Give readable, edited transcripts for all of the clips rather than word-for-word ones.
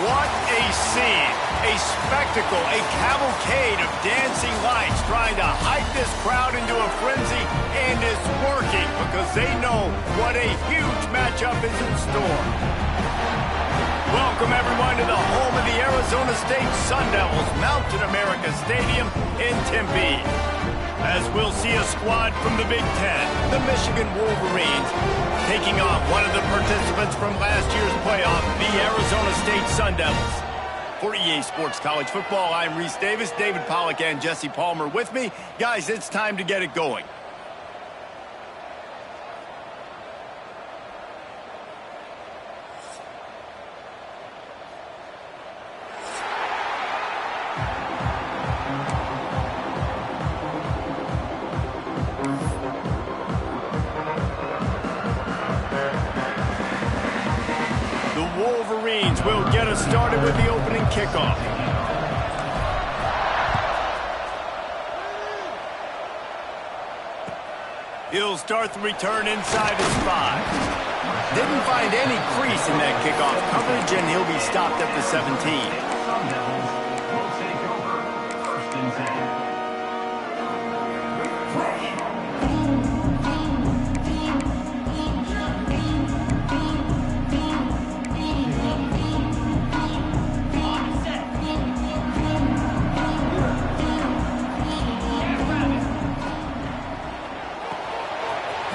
What a scene, a spectacle, a cavalcade of dancing lights trying to hype this crowd into a frenzy, and it's working because they know what a huge matchup is in store. Welcome everyone to the home of the Arizona State Sun Devils, Mountain America Stadium in Tempe. As we'll see a squad from the Big Ten, the Michigan Wolverines, taking on one of the participants from last year's playoff, the Arizona State Sun Devils. For EA Sports College Football, I'm Reese Davis, David Pollack, and Jesse Palmer with me. Guys, it's time to get it going. Wolverines will get us started with the opening kickoff. He'll start the return inside his 5. Didn't find any crease in that kickoff coverage, and he'll be stopped at the 17.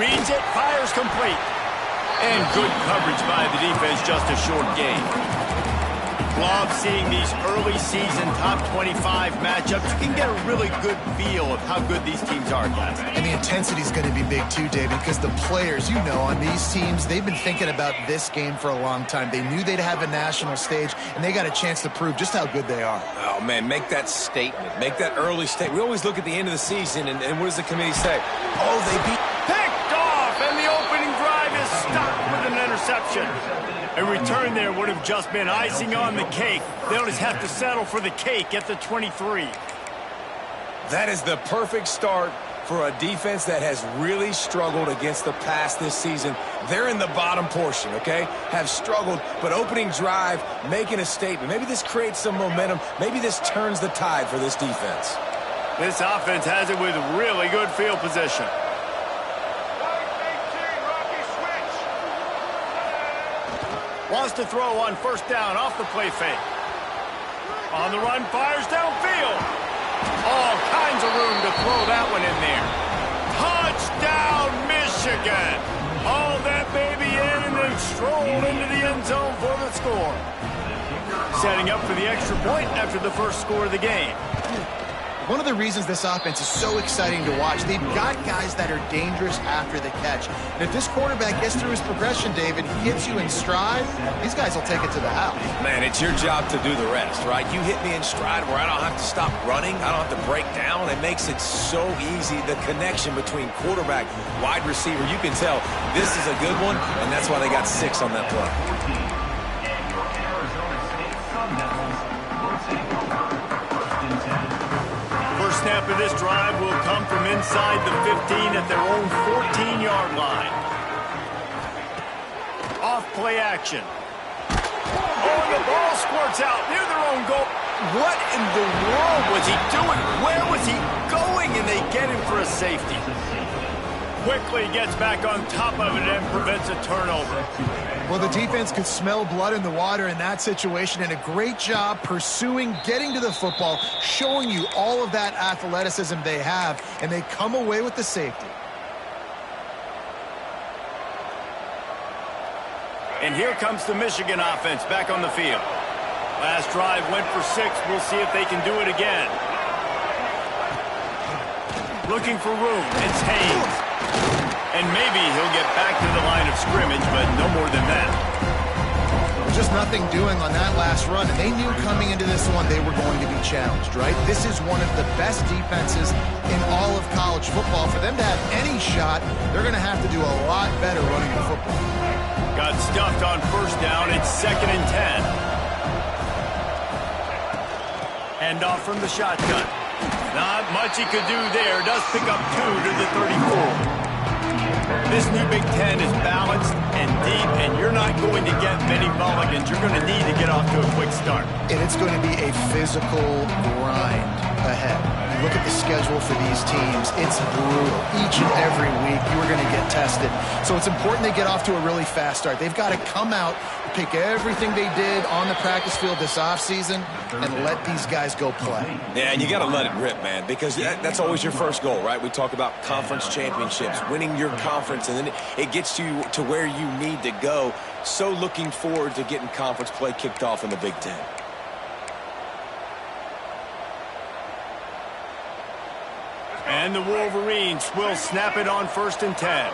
Reads it, fires complete. And good coverage by the defense, just a short gain. Love seeing these early season top 25 matchups. You can get a really good feel of how good these teams are, guys. And the intensity is going to be big too, David, because the players, on these teams, they've been thinking about this game for a long time. They knew they'd have a national stage, and they got a chance to prove just how good they are. Oh, man, make that statement. Make that early statement. We always look at the end of the season, and what does the committee say? Oh, they beat... Picked off, and the opening drive is stopped with an interception. A return there would have just been icing on the cake. They'll just have to settle for the cake at the 23. That is the perfect start for a defense that has really struggled against the pass this season. They're in the bottom portion, okay? Have struggled, but opening drive, making a statement. Maybe this creates some momentum. Maybe this turns the tide for this defense. This offense has it with really good field position. Wants to throw on first down off the play fake. On the run, fires downfield. All kinds of room to throw that one in there. Touchdown, Michigan. Haul that baby in and then stroll into the end zone for the score. Setting up for the extra point after the first score of the game. One of the reasons this offense is so exciting to watch, they've got guys that are dangerous after the catch. And if this quarterback gets through his progression, David, hits you in stride, these guys will take it to the house. Man, it's your job to do the rest, right? You hit me in stride where I don't have to stop running. I don't have to break down. It makes it so easy. The connection between quarterback, wide receiver, you can tell this is a good one, and that's why they got 6 on that play. Snap of this drive will come from inside the 15 at their own 14-yard line. Off play action. Oh, the ball squirts out near their own goal. What in the world was he doing? Where was he going? And they get him for a safety. Quickly gets back on top of it and prevents a turnover. Well, the defense could smell blood in the water in that situation, and a great job pursuing, getting to the football, showing you all of that athleticism they have, and they come away with the safety. And here comes the Michigan offense back on the field. Last drive went for 6. We'll see if they can do it again. Looking for room. It's Haynes. And maybe he'll get back to the line of scrimmage, but no more than that. Just nothing doing on that last run, and they knew coming into this one they were going to be challenged, right? This is one of the best defenses in all of college football. For them to have any shot, they're going to have to do a lot better running the football. Got stuffed on first down. It's 2nd and 10. Hand off from the shotgun. Not much he could do there. Does pick up 2 to the 34. This new Big Ten is balanced and deep, and you're not going to get many mulligans. You're going to need to get off to a quick start. And it's going to be a physical grind ahead. You look at the schedule for these teams, it's brutal. Each and every week, you're going to get tested. So it's important they get off to a really fast start. They've got to come out, pick everything they did on the practice field this offseason, and let these guys go play. Yeah, and you got to let it rip, man, because that's always your first goal, right? We talk about conference championships, winning your conference, and then it gets you to where you need to go. So looking forward to getting conference play kicked off in the Big Ten. And the Wolverines will snap it on 1st and 10.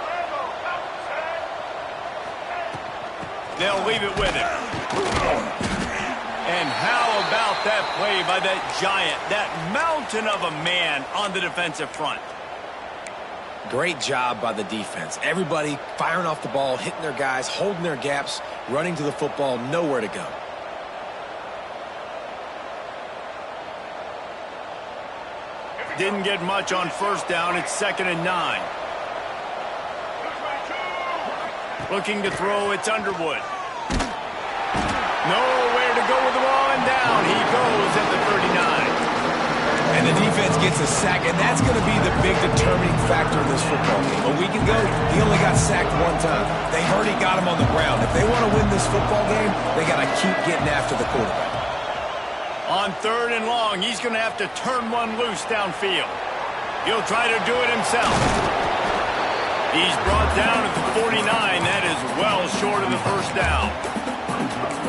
They'll leave it with him. And how about that play by that giant, that mountain of a man on the defensive front? Great job by the defense. Everybody firing off the ball, hitting their guys, holding their gaps, running to the football, nowhere to go. Didn't get much on 1st down. It's 2nd and 9. Looking to throw, it's Underwood. Nowhere to go with the ball, and down he goes at the 39. And the defense gets a sack, and that's going to be the big determining factor in this football game. A week ago, he only got sacked one time. They heard he got him on the ground. If they want to win this football game, they got to keep getting after the quarterback. On 3rd and long, he's going to have to turn one loose downfield. He'll try to do it himself. He's brought down at the 49. That is well short of the 1st down.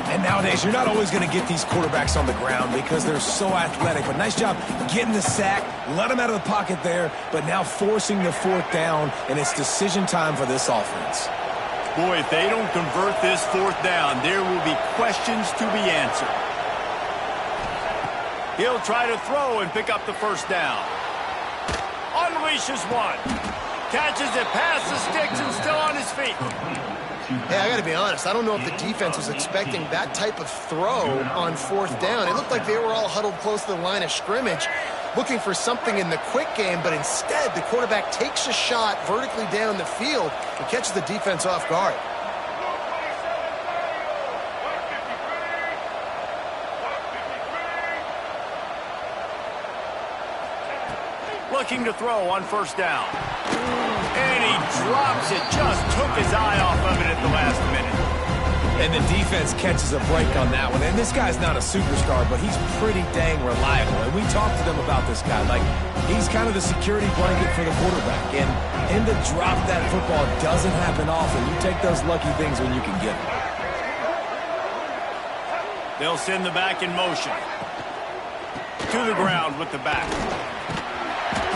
And nowadays, you're not always going to get these quarterbacks on the ground because they're so athletic. But nice job getting the sack, let him out of the pocket there, but now forcing the 4th down, and it's decision time for this offense. Boy, if they don't convert this 4th down, there will be questions to be answered. He'll try to throw and pick up the 1st down. Unleashes one. Catches it past the sticks and still on his feet. Hey, I got to be honest. I don't know if the defense was expecting that type of throw on 4th down. It looked like they were all huddled close to the line of scrimmage, looking for something in the quick game, but instead the quarterback takes a shot vertically down the field and catches the defense off guard. Looking to throw on 1st down. And he drops it. Just took his eye off of it at the last minute. And the defense catches a break on that one. And this guy's not a superstar, but he's pretty dang reliable. And we talked to them about this guy. Like, he's kind of the security blanket for the quarterback. And him to drop that football doesn't happen often. You take those lucky things when you can get them. They'll send the back in motion. To the ground with the back.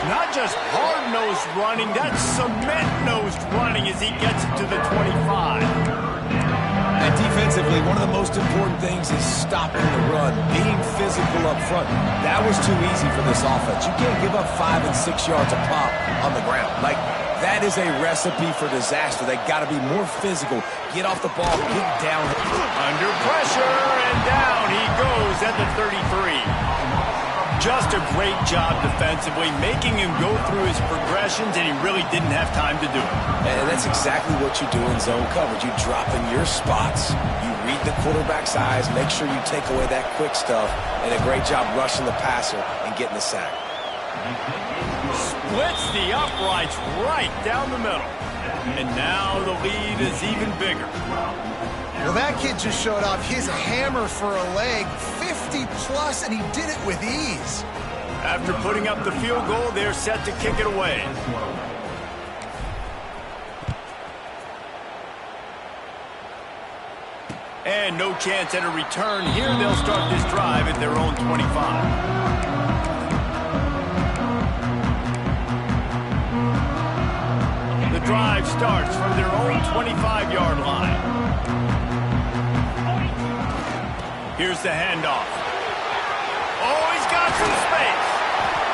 Not just hard-nosed running, that's cement-nosed running as he gets it to the 25. And defensively, one of the most important things is stopping the run, being physical up front. That was too easy for this offense. You can't give up 5 and 6 yards a pop on the ground. Like, that is a recipe for disaster. They got to be more physical. Get off the ball, get down. Under pressure, and down he goes at the 33. Just a great job defensively, making him go through his progressions, and he really didn't have time to do it. And that's exactly what you do in zone coverage. You drop in your spots, you read the quarterback's eyes, make sure you take away that quick stuff, and a great job rushing the passer and getting the sack. Splits the uprights right down the middle. And now the lead is even bigger. Well, that kid just showed off his hammer for a leg, 50-plus, and he did it with ease. After putting up the field goal, they're set to kick it away. And no chance at a return here. They'll start this drive at their own 25. The drive starts from their own 25-yard line. Here's the handoff. Oh, he's got some space.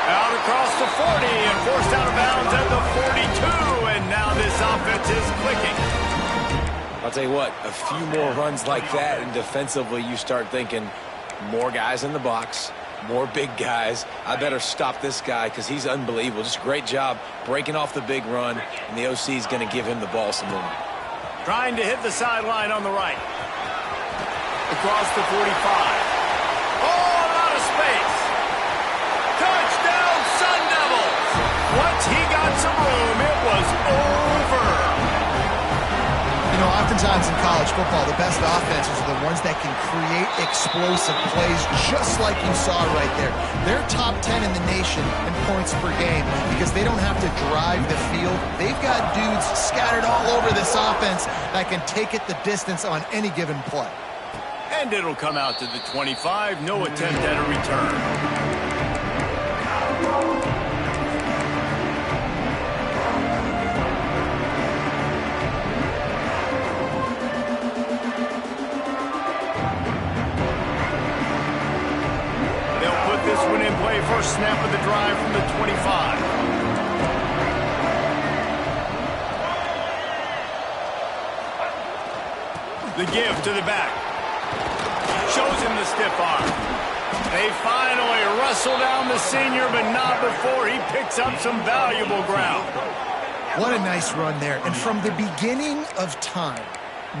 Out across the 40 and forced out of bounds at the 42. And now this offense is clicking. I'll tell you what, a few more runs like that, and defensively you start thinking more guys in the box, More big guys. I better stop this guy because he's unbelievable. Just a great job breaking off the big run, and the OC is going to give him the ball some more. Trying to hit the sideline on the right. Across the 45. Oh, a lot of space. Touchdown, Sun Devils. Once he got some room, it was over. You know, oftentimes in college football, the best offenses are the ones that can create explosive plays, just like you saw right there. They're top 10 in the nation in points per game because they don't have to drive the field. They've got dudes scattered all over this offense that can take it the distance on any given play. And it'll come out to the 25. No attempt at a return. This one in play, first snap of the drive from the 25. The give to the back. Shows him the stiff arm. They finally wrestle down the senior, but not before he picks up some valuable ground. What a nice run there. And from the beginning of time,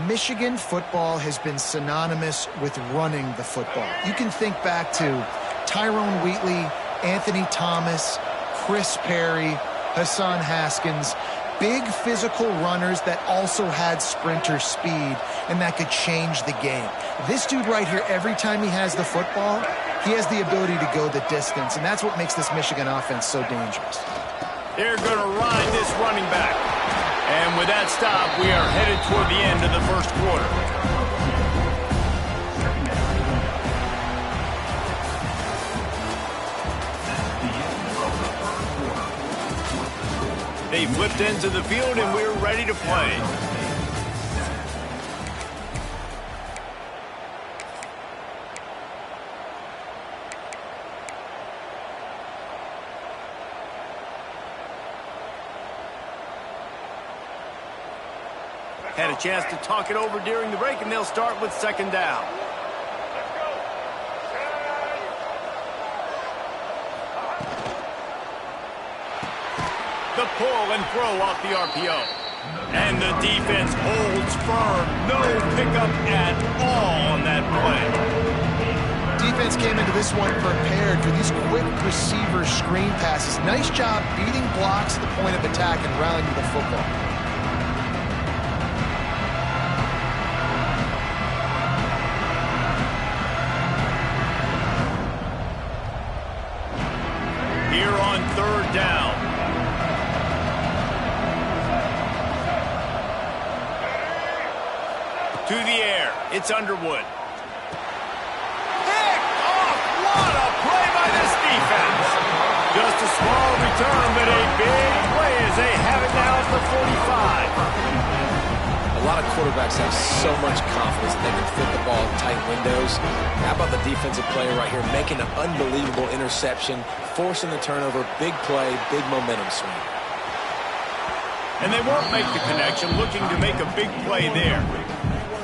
Michigan football has been synonymous with running the football. You can think back to Tyrone Wheatley, Anthony Thomas, Chris Perry, Hassan Haskins, big physical runners that also had sprinter speed and that could change the game. This dude right here, every time he has the football, he has the ability to go the distance, and that's what makes this Michigan offense so dangerous. They're going to ride this running back. And with that stop, we are headed toward the end of the first quarter. They flipped into the field, and we're ready to play. Had a chance to talk it over during the break, and they'll start with second down. The pull and throw off the RPO. And the defense holds firm. No pickup at all on that play. Defense came into this one prepared for these quick receiver screen passes. Nice job beating blocks at the point of attack and rallying to the football. Here on third down. To the air, it's Underwood. Picked off! What a play by this defense! Just a small return, but a big play as they have it now at the 45. A lot of quarterbacks have so much confidence they can fit the ball in tight windows. How about the defensive player right here making an unbelievable interception, forcing the turnover, big play, big momentum swing. And they won't make the connection, looking to make a big play there.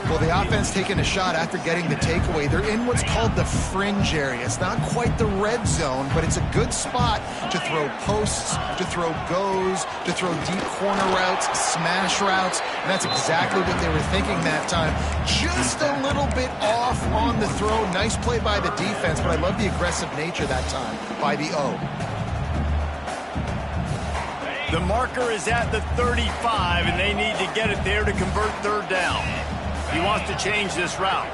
Well, the offense taking a shot after getting the takeaway. They're in what's called the fringe area. It's not quite the red zone, but it's a good spot to throw posts, to throw goes, to throw deep corner routes, smash routes. And that's exactly what they were thinking that time. Just a little bit off on the throw. Nice play by the defense, but I love the aggressive nature that time by the O. The marker is at the 35, and they need to get it there to convert third down. He wants to change this route.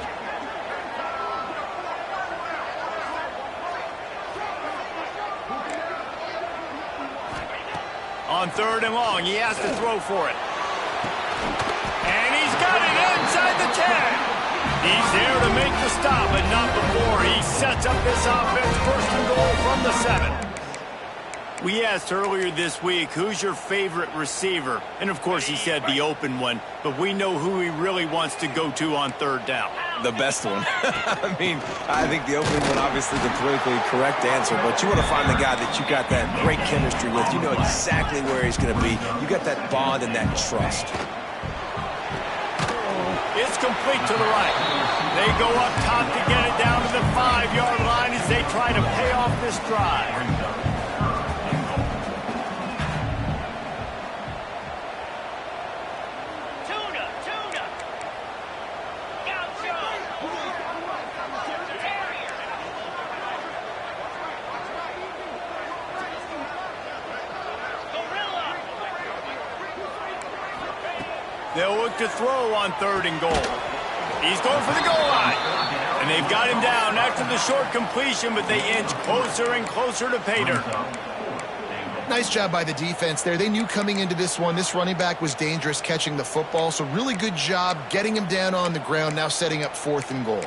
On third and long, he has to throw for it. And he's got it inside the 10. He's there to make the stop, but not before he sets up this offense first and goal from the 7. We asked earlier this week, who's your favorite receiver? And, of course, he said the open one. But we know who he really wants to go to on third down. The best one. I mean, I think the opening one, obviously, the politically correct answer. But you want to find the guy that you got that great chemistry with. You know exactly where he's going to be. You got that bond and that trust. It's complete to the right. They go up top to get it down to the 5-yard line as they try to pay off this drive. They'll look to throw on 3rd and goal. He's going for the goal line. And they've got him down after the short completion, but they inch closer and closer to pay dirt. Nice job by the defense there. They knew coming into this one, this running back was dangerous catching the football, so really good job getting him down on the ground, now setting up 4th and goal.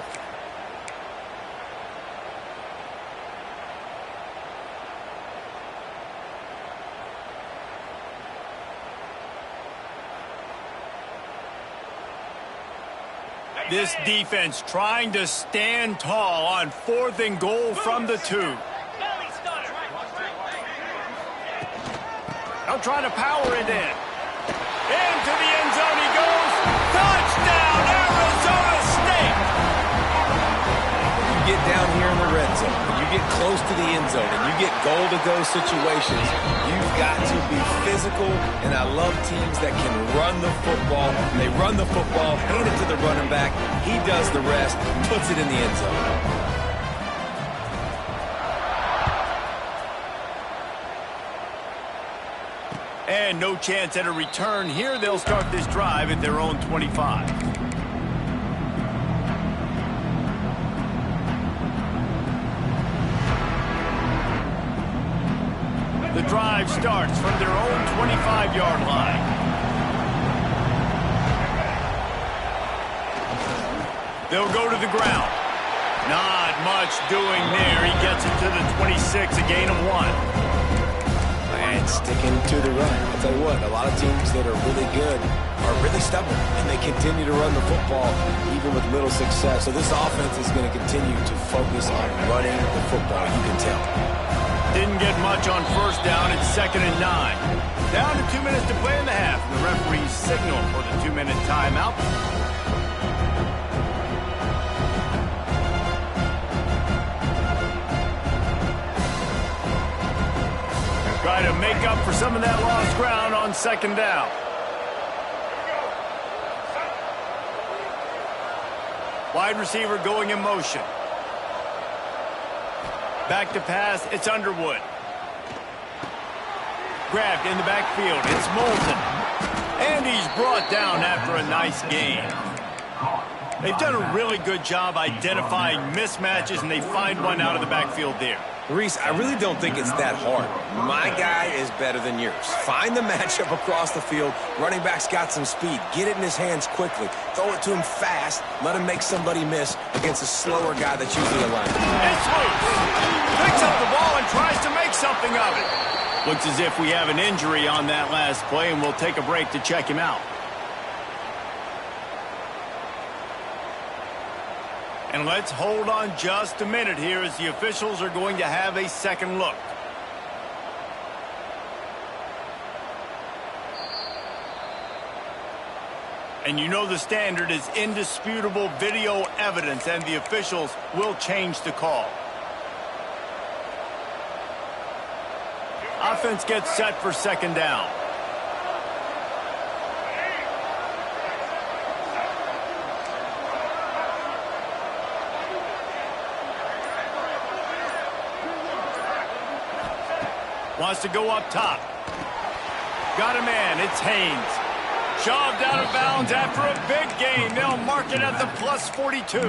This defense trying to stand tall on 4th and goal from the 2. They'll try to power it in. Into the end zone he goes. Touchdown, Arizona State! You get down here in the red zone, when you get close to the end zone, and you get goal-to-go situations, you've got to be physical, and I love teams that can run the football. They run the football, hand it to the running back, he does the rest, puts it in the end zone. And no chance at a return here. They'll start this drive at their own 25. The drive starts from their own 25-yard line. They'll go to the ground. Not much doing there. He gets it to the 26, a gain of 1. And sticking to the run. I'll tell you what, a lot of teams that are really good are really stubborn, and they continue to run the football even with little success. So this offense is going to continue to focus on running the football, you can tell. Didn't get much on 1st down. It's 2nd and 9. Down to 2 minutes to play in the half. The referees signal for the 2-minute timeout. Try to make up for some of that lost ground on 2nd down. Wide receiver going in motion. Back to pass, it's Underwood. Grabbed in the backfield, it's Moulton. And he's brought down after a nice gain. They've done a really good job identifying mismatches, and they find one out of the backfield there. Reese, I really don't think it's that hard. My guy is better than yours. Find the matchup across the field. Running back's got some speed. Get it in his hands quickly. Throw it to him fast. Let him make somebody miss against a slower guy that's usually aligned. It's loose. Picks up the ball and tries to make something of it. Looks as if we have an injury on that last play, and we'll take a break to check him out. And let's hold on just a minute here as the officials are going to have a second look. And you know the standard is indisputable video evidence, and the officials will change the call. Offense gets set for 2nd down. Wants to go up top. Got a man. It's Haynes. Shoved out of bounds after a big gain. They'll mark it at the plus 42.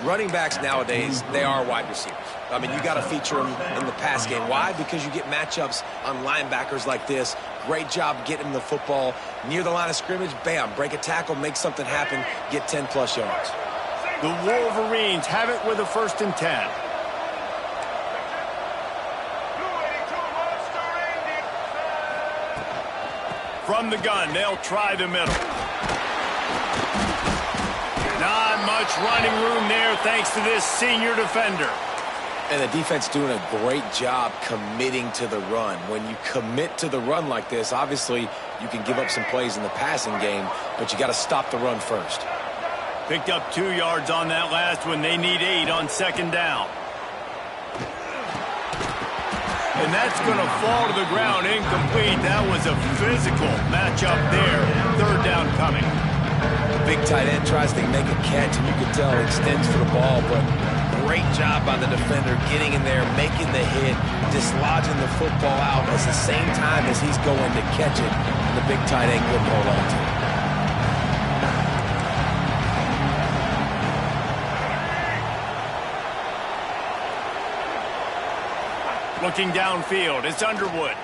Running backs nowadays, they are wide receivers. I mean, you got to feature them in the pass game. Why? Because you get matchups on linebackers like this. Great job getting the football near the line of scrimmage. Bam, break a tackle, make something happen, get 10-plus yards. The Wolverines have it with a 1st and 10. From the gun, they'll try the middle. Not much running room there thanks to this senior defender. And the defense doing a great job committing to the run. When you commit to the run like this, obviously you can give up some plays in the passing game, but you got to stop the run first. Picked up 2 yards on that last one. They need 8 on second down. And that's going to fall to the ground incomplete. That was a physical matchup there. Third down coming. The big tight end tries to make a catch, and you can tell it extends for the ball, but great job by the defender getting in there, making the hit, dislodging the football out at the same time as he's going to catch it. And the big tight end couldn't hold on to it. Looking downfield, it's Underwood.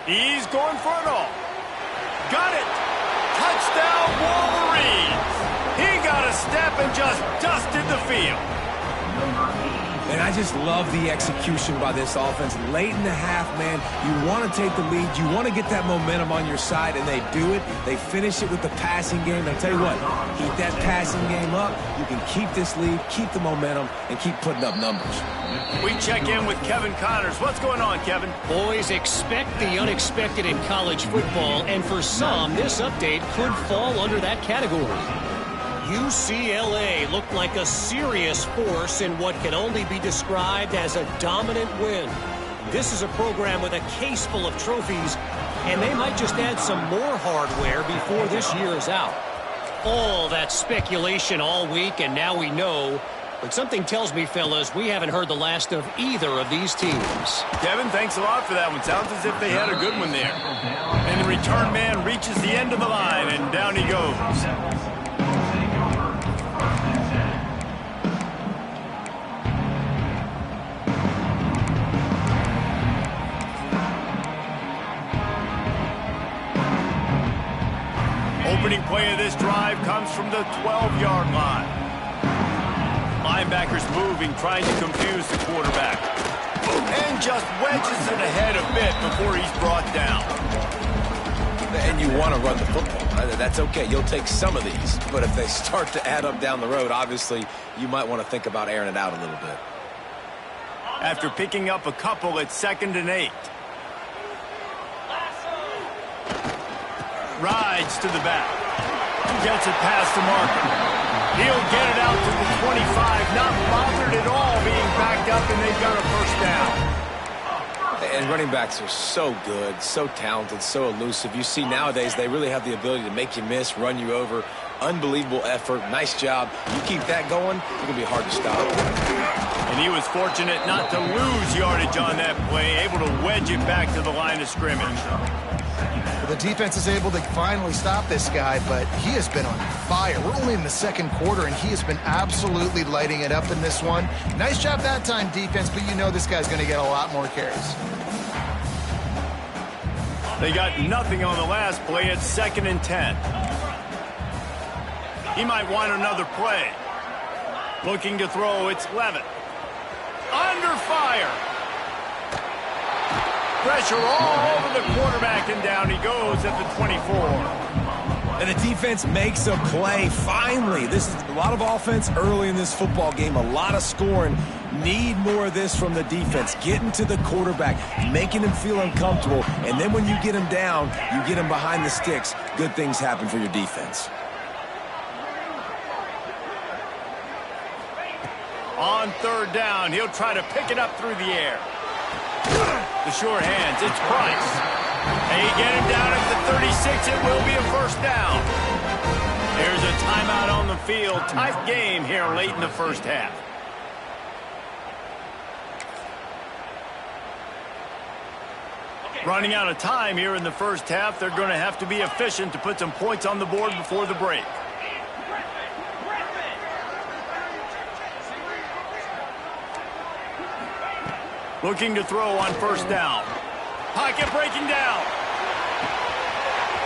He's going for it all. Got it! Touchdown, Wolverines! He got a step and just dusted the field. And I just love the execution by this offense. Late in the half, man, you want to take the lead. You want to get that momentum on your side, and they do it. They finish it with the passing game. And I tell you what, keep that passing game up. You can keep this lead, keep the momentum, and keep putting up numbers. We check in with Kevin Connors. What's going on, Kevin? Boys, expect the unexpected in college football, and for some, this update could fall under that category. UCLA looked like a serious force in what can only be described as a dominant win. This is a program with a case full of trophies, and they might just add some more hardware before this year is out. All that speculation all week, and now we know. But something tells me, fellas, we haven't heard the last of either of these teams. Kevin, thanks a lot for that one. Sounds as if they had a good one there. And the return man reaches the end of the line, and down he goes. Opening play of this drive comes from the 12-yard line. Linebackers moving, trying to confuse the quarterback. And just wedges it ahead a bit before he's brought down. And you want to run the football. That's okay. You'll take some of these. But if they start to add up down the road, obviously, you might want to think about airing it out a little bit. After picking up a couple, it's 2nd and 8. Rides to the back. Gets it past the marker. He'll get it out to the 25. Not bothered at all being backed up, and they've got a first down. And running backs are so good, so talented, so elusive. You see nowadays they really have the ability to make you miss, run you over. Unbelievable effort. Nice job. You keep that going, it's going to be hard to stop. And he was fortunate not to lose yardage on that play, able to wedge it back to the line of scrimmage. The defense is able to finally stop this guy, but he has been on fire. We're only in the second quarter, and he has been absolutely lighting it up in this one. Nice job that time, defense, but you know this guy's going to get a lot more carries. They got nothing on the last play. It's 2nd and 10. He might want another play. Looking to throw, it's Levitt. Under fire. Pressure all over the quarterback, and down he goes at the 24. And the defense makes a play, finally. This is a lot of offense early in this football game, a lot of scoring. Need more of this from the defense. Getting to the quarterback, making him feel uncomfortable, and then when you get him down, you get him behind the sticks. Good things happen for your defense. On 3rd down, he'll try to pick it up through the air. The sure hands, it's Price. They get him down at the 36. It will be a first down. There's a timeout on the field. Tight game here late in the first half. Running out of time here in the first half. They're going to have to be efficient to put some points on the board before the break. Looking to throw on 1st down. Pocket breaking down.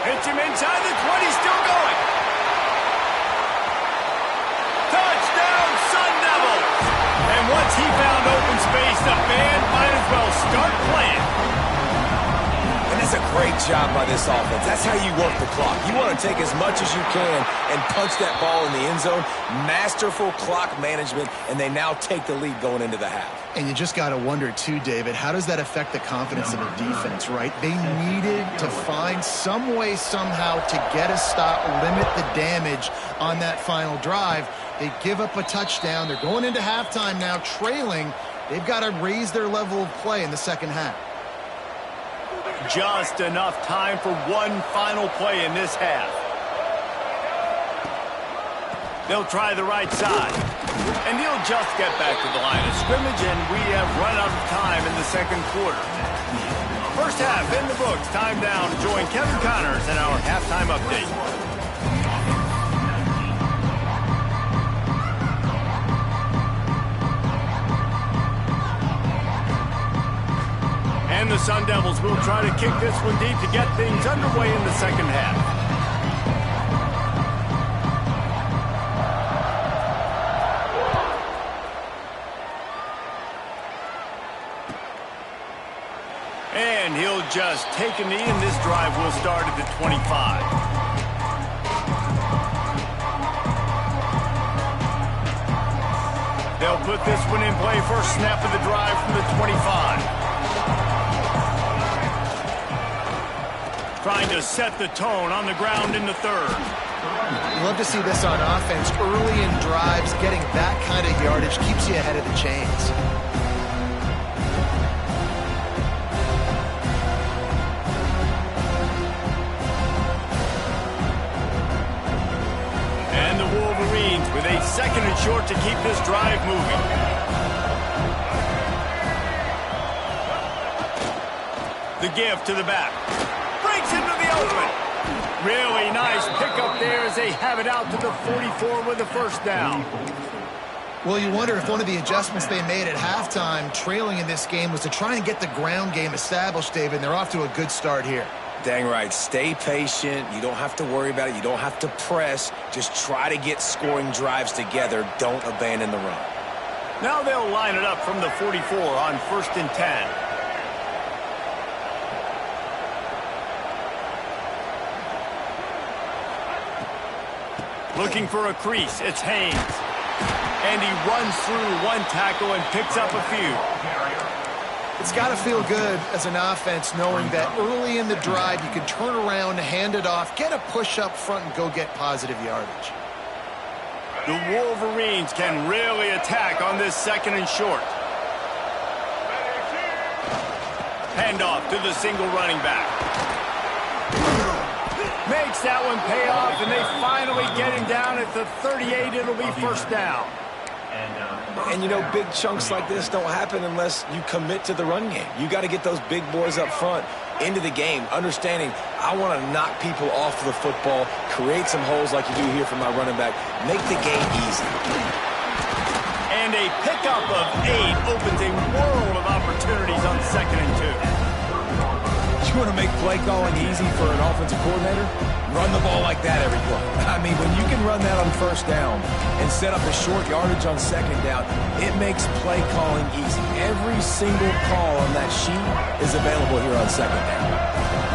Hits him inside the 20, still going. Touchdown, Sun Devils! And once he found open space, the band might as well start playing. And it's a great job by this offense. That's how you work the clock. You want to take as much as you can and punch that ball in the end zone. Masterful clock management, and they now take the lead going into the half. And you just got to wonder, too, David, how does that affect the confidence of the defense, right? They needed to find some way, somehow, to get a stop, limit the damage on that final drive. They give up a touchdown. They're going into halftime now, trailing. They've got to raise their level of play in the second half. Just enough time for one final play in this half. They'll try the right side. And he'll just get back to the line of scrimmage, and we have run out of time in the second quarter. First half in the books. Time down to join Kevin Connors in our halftime update. And the Sun Devils will try to kick this one deep to get things underway in the second half. And he'll just take a knee, and this drive will start at the 25. They'll put this one in play. First snap of the drive from the 25. Trying to set the tone on the ground in the third. You love to see this on offense. Early in drives, getting that kind of yardage keeps you ahead of the chains. And the Wolverines with a second and short to keep this drive moving. The give to the back. Breaks into the open. Really nice pickup there as they have it out to the 44 with a first down. Well, you wonder if one of the adjustments they made at halftime, trailing in this game, was to try and get the ground game established, David, and they're off to a good start here. Dang right. Stay patient. You don't have to worry about it. You don't have to press. Just try to get scoring drives together. Don't abandon the run. Now they'll line it up from the 44 on 1st and 10. Looking for a crease, it's Haynes. And he runs through one tackle and picks up a few. It's got to feel good as an offense knowing that early in the drive you can turn around, hand it off, get a push up front, and go get positive yardage. The Wolverines can really attack on this second and short. Handoff to the single running back. Makes that one pay off, and they finally get him down at the 38. It'll be first down. And, you know, big chunks like this don't happen unless you commit to the run game. You got to get those big boys up front into the game, understanding I want to knock people off the football, create some holes like you do here for my running back, make the game easy. And a pickup of 8 opens a world of opportunities on 2nd and 2. You want to make play calling easy for an offensive coordinator? Run the ball like that every play. I mean, when you can run that on first down and set up a short yardage on second down, it makes play calling easy. Every single call on that sheet is available here on second down.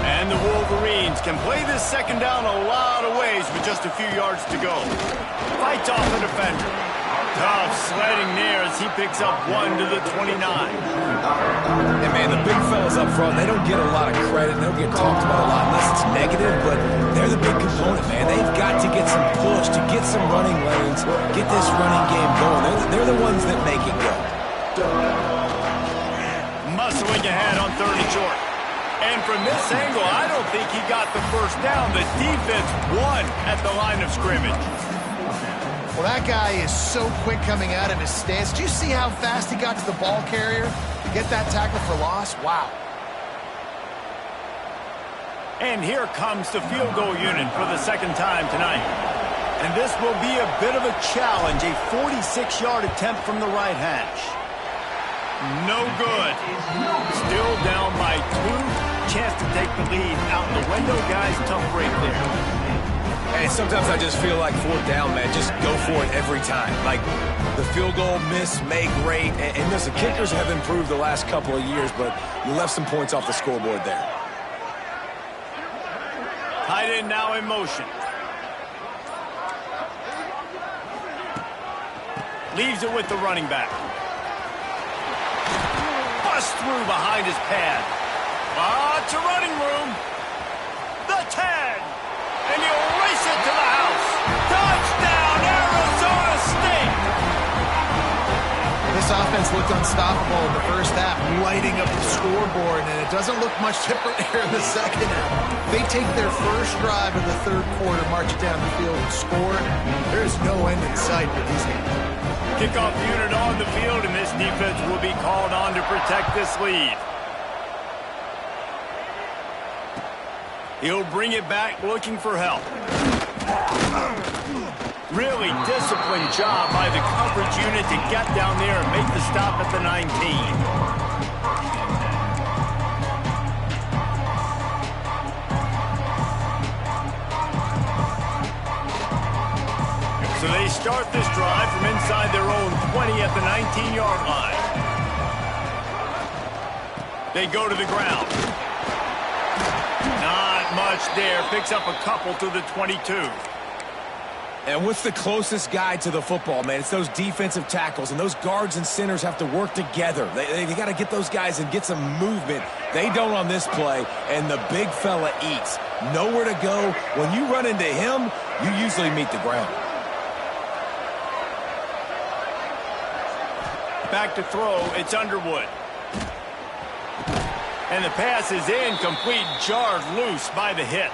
And the Wolverines can play this second down a lot of ways with just a few yards to go. Fights off a defender. Tough sledding there as he picks up 1 to the 29. And, man, the big fellas up front, they don't get a lot of credit. They don't get talked about a lot unless it's negative, but they're the big component, man. They've got to get some push, to get some running lanes, get this running game going. They're the ones that make it go. Muscling ahead on 3rd and short. And from this angle, I don't think he got the first down. The defense won at the line of scrimmage. Well, that guy is so quick coming out of his stance. Do you see how fast he got to the ball carrier to get that tackle for loss? Wow. And here comes the field goal unit for the second time tonight. And this will be a bit of a challenge, a 46-yard attempt from the right hash. No good. Still down by 2. Chance to take the lead out the window, guys. Tough break there. And sometimes I just feel like 4th down, man. Just go for it every time. Like the field goal miss, make great. And listen, kickers have improved the last couple of years, but you left some points off the scoreboard there. Tight end now in motion. Leaves it with the running back. Bust through behind his pad. Lots of running room. The 10. And he'll race it to the house. Touchdown, Arizona State. This offense looked unstoppable in the first half, lighting up the scoreboard, and it doesn't look much different here in the second half. They take their first drive of the third quarter, march it down the field, and score. There's no end in sight for these guys. Kickoff unit on the field, and this defense will be called on to protect this lead. He'll bring it back looking for help. Really disciplined job by the coverage unit to get down there and make the stop at the 19. So they start this drive from inside their own 20 at the 19-yard line. They go to the ground. Not much there. Picks up a couple to the 22. And what's the closest guy to the football, man? It's those defensive tackles, and those guards and centers have to work together. They got to get those guys and get some movement. They don't on this play, and the big fella eats. Nowhere to go. When you run into him, you usually meet the ground. Back to throw, it's Underwood. And the pass is incomplete, jarred loose by the hit.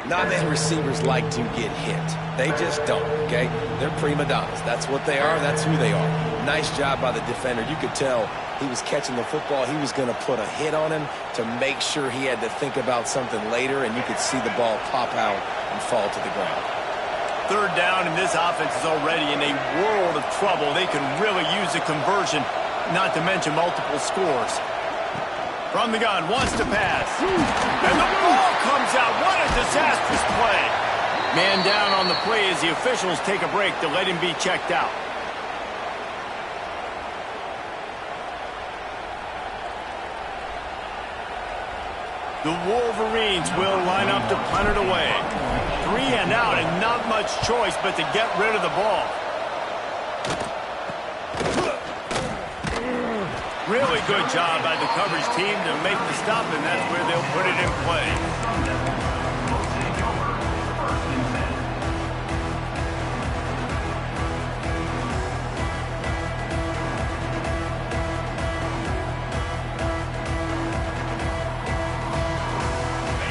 Not many receivers like to get hit. They just don't, okay? They're prima donnas. That's what they are. That's who they are. Nice job by the defender. You could tell he was catching the football. He was going to put a hit on him to make sure he had to think about something later, and you could see the ball pop out and fall to the ground. Third down, and this offense is already in a world of trouble. They can really use a conversion, not to mention multiple scores. From the gun, wants to pass. And the ball comes out. What a disastrous play. Man down on the play as the officials take a break to let him be checked out. The Wolverines will line up to punt it away. 3 and out, and not much choice but to get rid of the ball. Really good job by the coverage team to make the stop, and that's where they'll put it in play.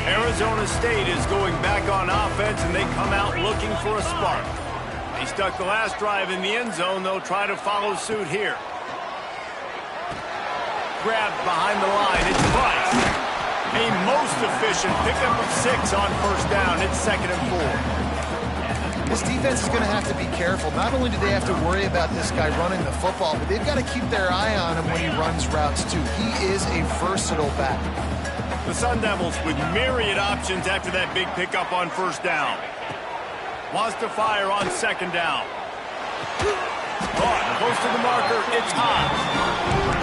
Arizona State is going back on offense, and they come out looking for a spark. They stuck the last drive in the end zone. They'll try to follow suit here. Grabbed behind the line. It's Price. A most efficient pickup of 6 on first down. It's 2nd and 4. This defense is going to have to be careful. Not only do they have to worry about this guy running the football, but they've got to keep their eye on him when he runs routes, too. He is a versatile back. The Sun Devils with myriad options after that big pickup on first down. Wants to fire on 2nd down. Caught close to the marker. It's hot.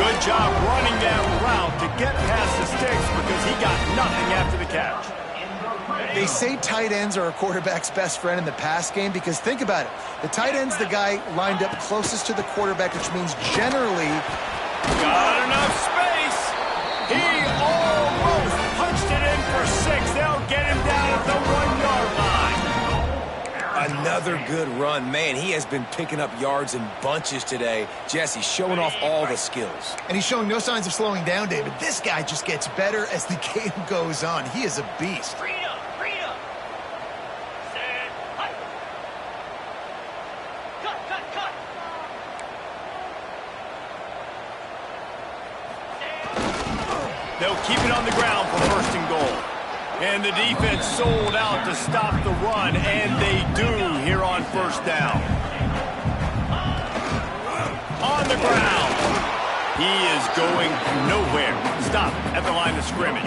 Good job running that route to get past the sticks because he got nothing after the catch. They say tight ends are a quarterback's best friend in the pass game because think about it. The tight end's the guy lined up closest to the quarterback, which means generally... Got enough space. He almost punched it in for 6. They'll get him down at the 1-yard line. Another good run. Man, he has been picking up yards in bunches today. Jesse showing off all the skills. And he's showing no signs of slowing down, David. This guy just gets better as the game goes on. He is a beast. Freedom. Set. Hut. Cut. They'll keep it on the ground for 1st and goal. And the defense sold out to stop the run, and they do here on 1st down. On the ground. He is going nowhere. Stop at the line of scrimmage.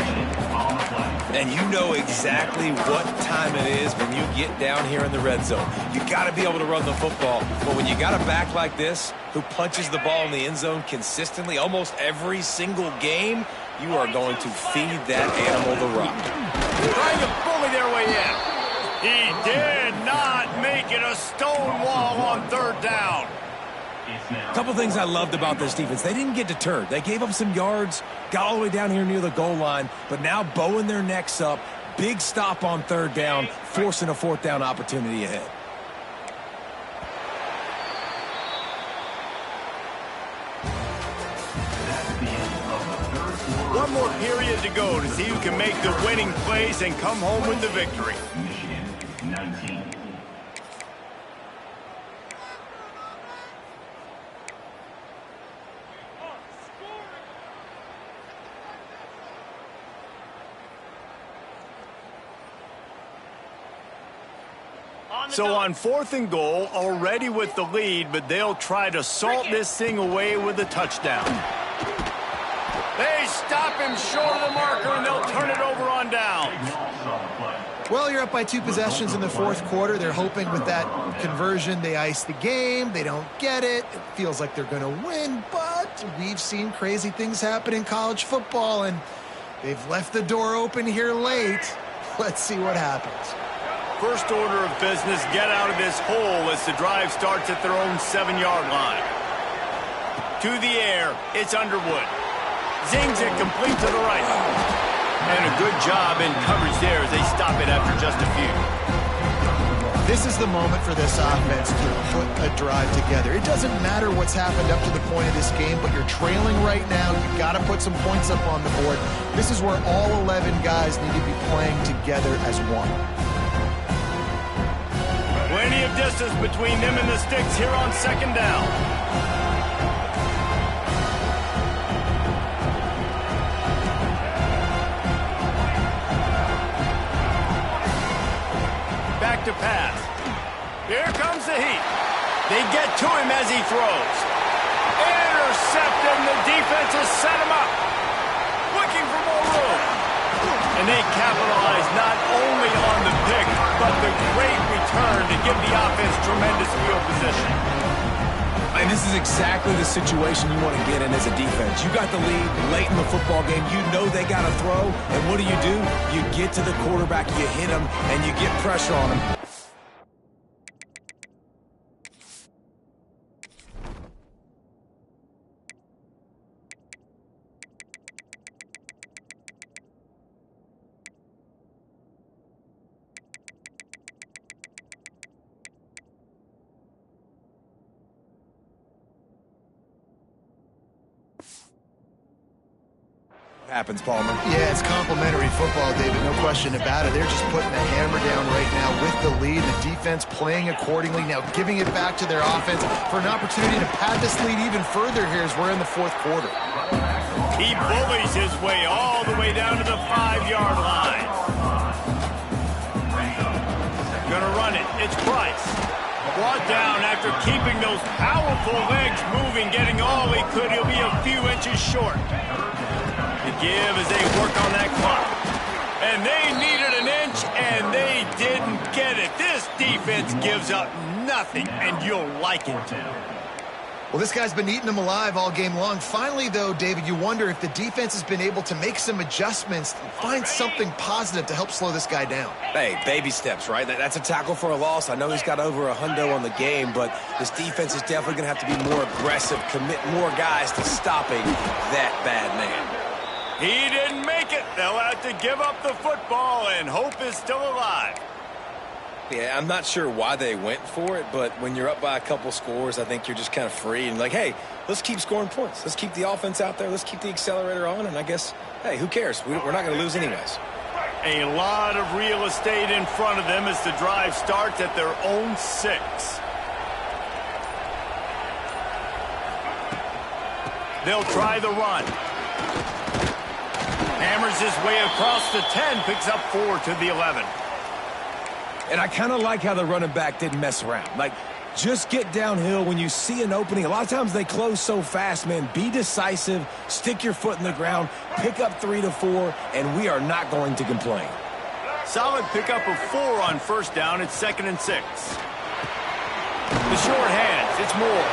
And you know exactly what time it is when you get down here in the red zone. You got to be able to run the football. But when you got a back like this who punches the ball in the end zone consistently almost every single game, you are going to feed that animal the rock. Trying to bully their way way in. He did not make it a stone wall on third down. A couple things I loved about this defense. They didn't get deterred. They gave up some yards, got all the way down here near the goal line, but now bowing their necks up. Big stop on third down, forcing a fourth down opportunity ahead. One more period to go to see who can make the winning plays and come home with the victory. Michigan 19. So on 4th and goal, already with the lead, but they'll try to salt this thing away with a touchdown. They stop him short of the marker, and they'll turn it over on downs. Well, you're up by 2 possessions in the fourth quarter. They're hoping with that conversion they ice the game. They don't get it. It feels like they're going to win, but we've seen crazy things happen in college football, and they've left the door open here late. Let's see what happens. First order of business, get out of this hole as the drive starts at their own 7-yard line. To the air, it's Underwood. Zings it complete to the right. And a good job in coverage there as they stop it after just a few. This is the moment for this offense to put a drive together. It doesn't matter what's happened up to the point of this game, but you're trailing right now. You've got to put some points up on the board. This is where all 11 guys need to be playing together as one. Plenty of distance between them and the sticks here on 2nd down. Back to pass. Here comes the heat. They get to him as he throws. Intercepted, and the defense has set him up. Looking for more room. And they capitalize not only on the pick, but the great return to give the offense tremendous field position. And this is exactly the situation you want to get in as a defense. You got the lead late in the football game. You know they got to throw. And what do? You get to the quarterback, you hit him, and you get pressure on him. Happens, Palmer. Yeah, it's complimentary football, David, no question about it. They're just putting the hammer down right now with the lead. The defense playing accordingly, now giving it back to their offense for an opportunity to pad this lead even further here as we're in the fourth quarter. He bullies his way all the way down to the 5-yard line. Gonna run it. It's Price. Brought down after keeping those powerful legs moving, getting all he could. He'll be a few inches short. Give as they work on that clock. And they needed an inch, and they didn't get it. This defense gives up nothing, and you'll like it. Well, this guy's been eating them alive all game long. Finally, though, David, you wonder if the defense has been able to make some adjustments and find something positive to help slow this guy down. Hey, baby steps, right? That's a tackle for a loss. I know he's got over a hundo on the game, but this defense is definitely going to have to be more aggressive, commit more guys to stopping that bad man. He didn't make it. They'll have to give up the football, and hope is still alive. Yeah, I'm not sure why they went for it, but when you're up by a couple scores, I think you're just kind of free and like, hey, let's keep scoring points. Let's keep the offense out there. Let's keep the accelerator on, and I guess, hey, who cares? We're not going to lose anyways. A lot of real estate in front of them as the drive starts at their own 6. They'll try the run. Hammers his way across the 10, picks up 4 to the 11. And I kind of like how the running back didn't mess around. Like, just get downhill when you see an opening. A lot of times they close so fast, man. Be decisive, stick your foot in the ground, pick up 3 to 4, and we are not going to complain. Solid pickup of 4 on 1st down. It's 2nd and 6. The short hands, it's Moore.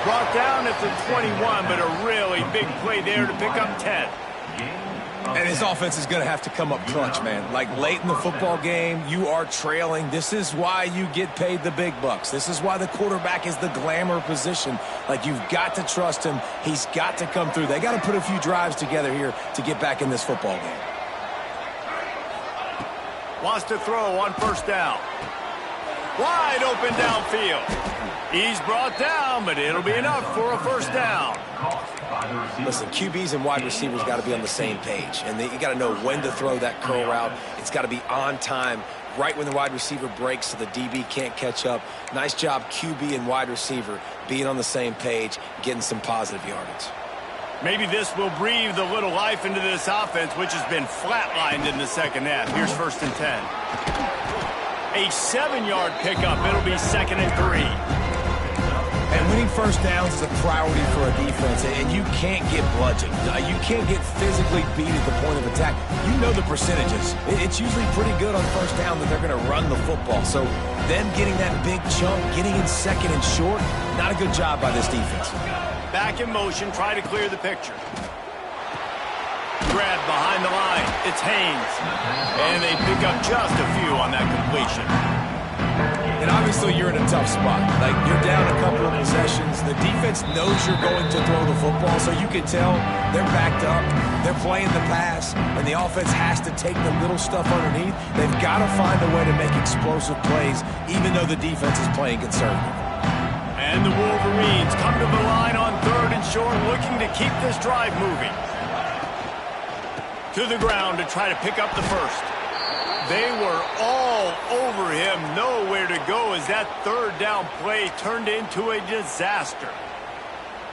Brought down at the 21, but a really big play there to pick up 10. And his offense is going to have to come up clutch, man. Like late in the football game, you are trailing. This is why you get paid the big bucks. This is why the quarterback is the glamour position. Like, you've got to trust him. He's got to come through. They got to put a few drives together here to get back in this football game. Wants to throw on first down. Wide open downfield. He's brought down, but it'll be enough for a first down. Listen, QBs and wide receivers got to be on the same page, and you got to know when to throw that curl route. It's got to be on time, right when the wide receiver breaks so the DB can't catch up. Nice job, QB and wide receiver, being on the same page, getting some positive yardage. Maybe this will breathe a little life into this offense, which has been flatlined in the second half. Here's 1st and 10. A 7-yard pickup. It'll be 2nd and 3. And winning first downs is a priority for a defense, and you can't get bludgeoned. You can't get physically beat at the point of attack. You know the percentages. It's usually pretty good on first down that they're going to run the football. So them getting that big chunk, getting in 2nd and short, not a good job by this defense. Back in motion, try to clear the picture. Grab behind the line. It's Haynes. And they pick up just a few on that completion. And obviously you're in a tough spot. Like, you're down a couple of possessions. The defense knows you're going to throw the football, so you can tell they're backed up. They're playing the pass, and the offense has to take the little stuff underneath. They've got to find a way to make explosive plays, even though the defense is playing conservative. And the Wolverines come to the line on 3rd and short, looking to keep this drive moving. To the ground to try to pick up the first. They were all over him, nowhere to go as that 3rd down play turned into a disaster.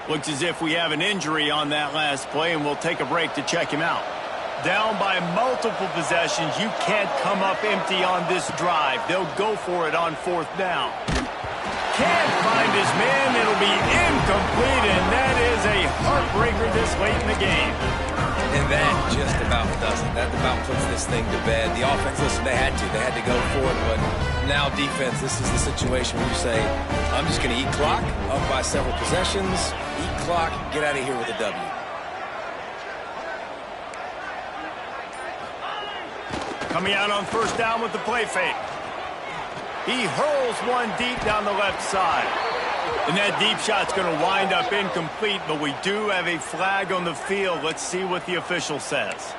Looks as if we have an injury on that last play, and we'll take a break to check him out. Down by multiple possessions, you can't come up empty on this drive. They'll go for it on 4th down. Can't find his man. It'll be incomplete, and that is a heartbreaker this late in the game. And that just about does it. That about puts this thing to bed. The offense, listen, they had to go for it, but now defense, this is the situation where you say, I'm just going to eat clock, up by several possessions, eat clock, get out of here with a W. Coming out on 1st down with the play fake. He hurls one deep down the left side. And that deep shot's going to wind up incomplete, but we do have a flag on the field. Let's see what the official says.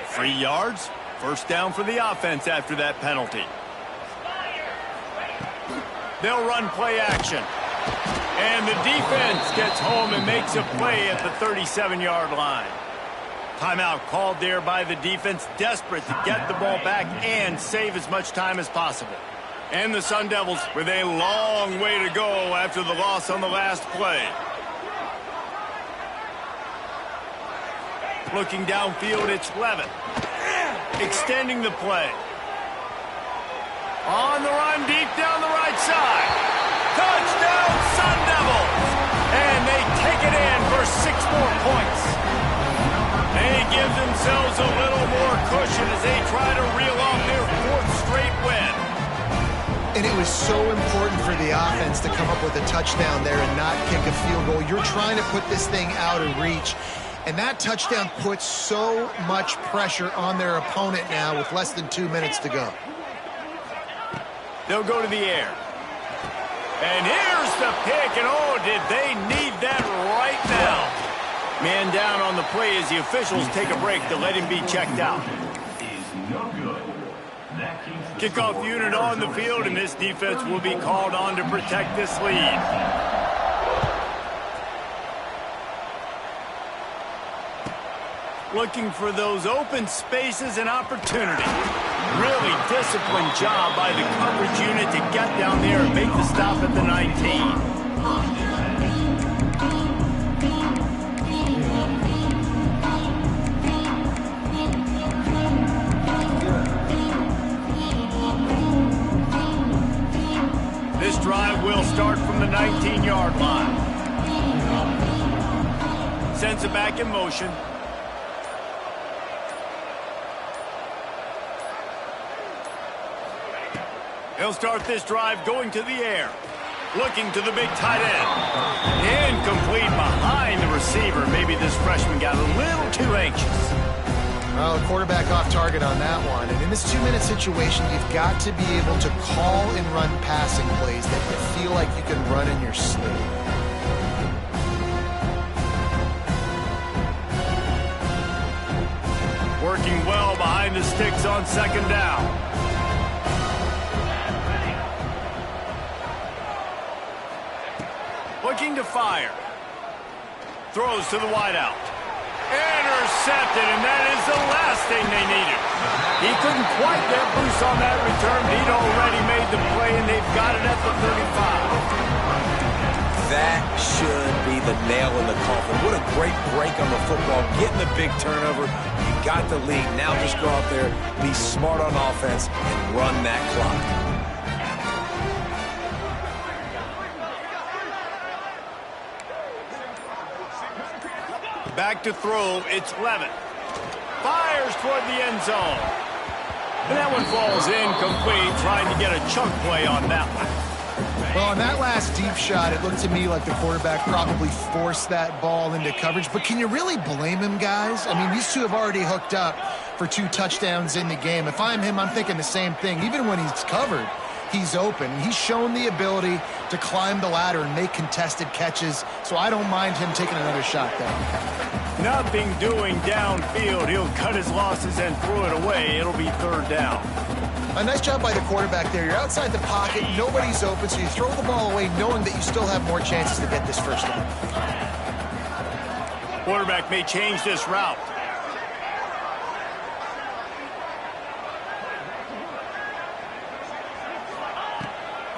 3 yards, 1st down for the offense after that penalty. They'll run play action. And the defense gets home and makes a play at the 37-yard line. Timeout called there by the defense, desperate to get the ball back and save as much time as possible. And the Sun Devils with a long way to go after the loss on the last play. Looking downfield, it's Levitt. Extending the play. On the run, deep down the right side. Touchdown, Sun Devils! And they take it in for 6 more points. They give themselves a little more cushion as they try to reel off their 4th straight win. And it was so important for the offense to come up with a touchdown there and not kick a field goal. You're trying to put this thing out of reach. And that touchdown puts so much pressure on their opponent now with less than 2 minutes to go. They'll go to the air. And here's the pick. And oh, did they need that right now. Man down on the play as the officials take a break to let him be checked out. Kickoff unit on the field, and this defense will be called on to protect this lead. Looking for those open spaces and opportunity. Really disciplined job by the coverage unit to get down there and make the stop at the 19. This drive will start from the 19-yard line. Sends it back in motion. He'll start this drive going to the air. Looking to the big tight end. Incomplete behind the receiver. Maybe this freshman got a little too anxious. Well, the quarterback off target on that one. And in this 2-minute situation, you've got to be able to call and run passing plays that you feel like you can run in your sleep. Working well behind the sticks on second down. Looking to fire. Throws to the wideout. Intercepted, and that is the last thing they needed. He couldn't quite get loose on that return, but he'd already made the play, and they've got it at the 35. That should be the nail in the coffin. What a great break on the football. Getting the big turnover. You got the lead. Now just go out there, be smart on offense, and run that clock. Back to throw, it's Levin. Fires toward the end zone. And that one falls incomplete, trying to get a chunk play on that one. Well, on that last deep shot, it looked to me like the quarterback probably forced that ball into coverage. But can you really blame him, guys? I mean, these two have already hooked up for 2 touchdowns in the game. If I'm him, I'm thinking the same thing. Even when he's covered, he's open. He's shown the ability to climb the ladder and make contested catches, so I don't mind him taking another shot there. Nothing doing downfield. He'll cut his losses and throw it away. It'll be third down. A nice job by the quarterback there. You're outside the pocket, nobody's open, so you throw the ball away knowing that you still have more chances to get this first down. Quarterback may change this route.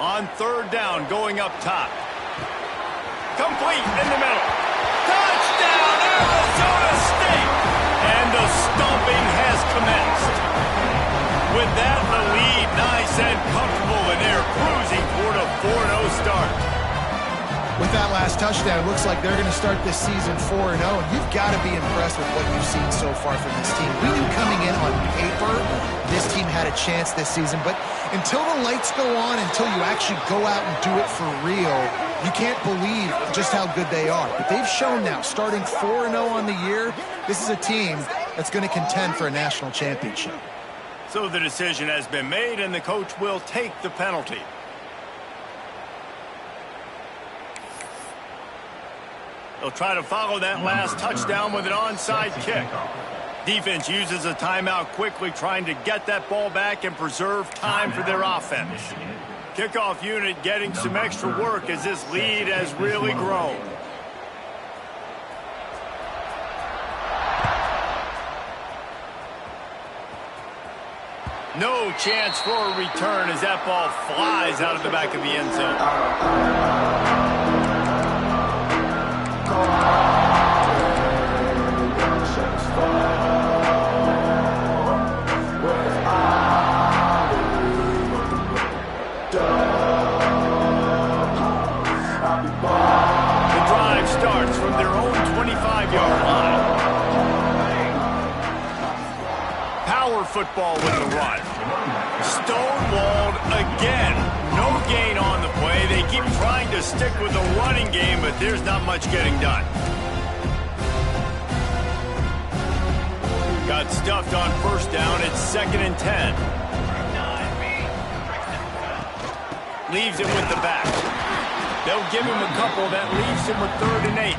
On third down, going up top. Complete in the middle. Touchdown, Arizona State! And the stomping has commenced. With that, the lead nice and comfortable, and they're cruising toward a 4-0 start. With that last touchdown, it looks like they're going to start this season 4-0. And you've got to be impressed with what you've seen so far from this team. We knew coming in on paper, this team had a chance this season. But until the lights go on, until you actually go out and do it for real, you can't believe just how good they are. But they've shown now, starting 4-0 on the year, this is a team that's going to contend for a national championship. So the decision has been made, and the coach will take the penalty. They'll try to follow that last touchdown with an onside kick. Defense uses a timeout quickly, trying to get that ball back and preserve time for their offense. Kickoff unit getting some extra work as this lead has really grown. No chance for a return as that ball flies out of the back of the end zone. The drive starts from their own 25-yard line. Power football with the run. Stonewalled again. No gain on the play. They keep trying to stick with the running game, but there's not much getting done. Got stuffed on first down. It's 2nd and 10. Leaves it with the back. They'll give him a couple. That leaves him with 3rd and 8.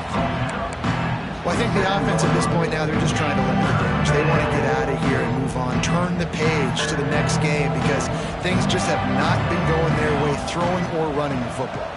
Well, I think the offense at this point now, they're just trying to limit the damage. They want to get out of here and move on. Turn the page to the next game because things just have not been going their way, throwing or running the football.